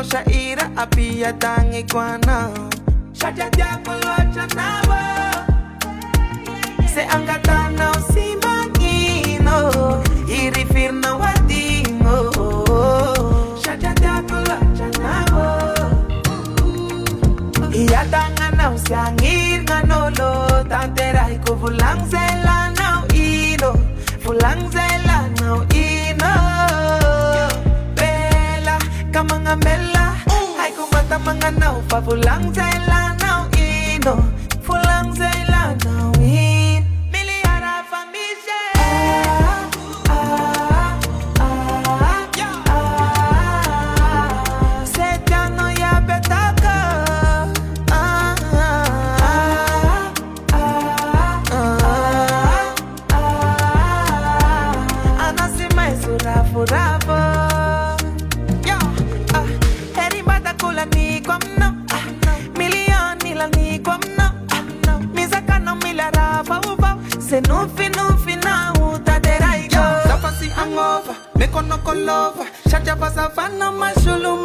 shaira apia tangi kwana shaja diabolo chanawa se angatana usimangino irifirna wadingo shaja diabolo chanawa iya tangana usiangir ganolo tantera iko fulang zela now ino fulang zela now ino bella kamanga mela ay kumata mga now pa fulang zela now ino fulang zela now in miliara famishe setano ya betaka Furabo, yo, heri bata kula ni kwamno, million nila ni kwamno, mizaka no milara faufa, se nufi na uta deraigo. Zapasi angova, me kono kolova, shaja pasa fano mashulu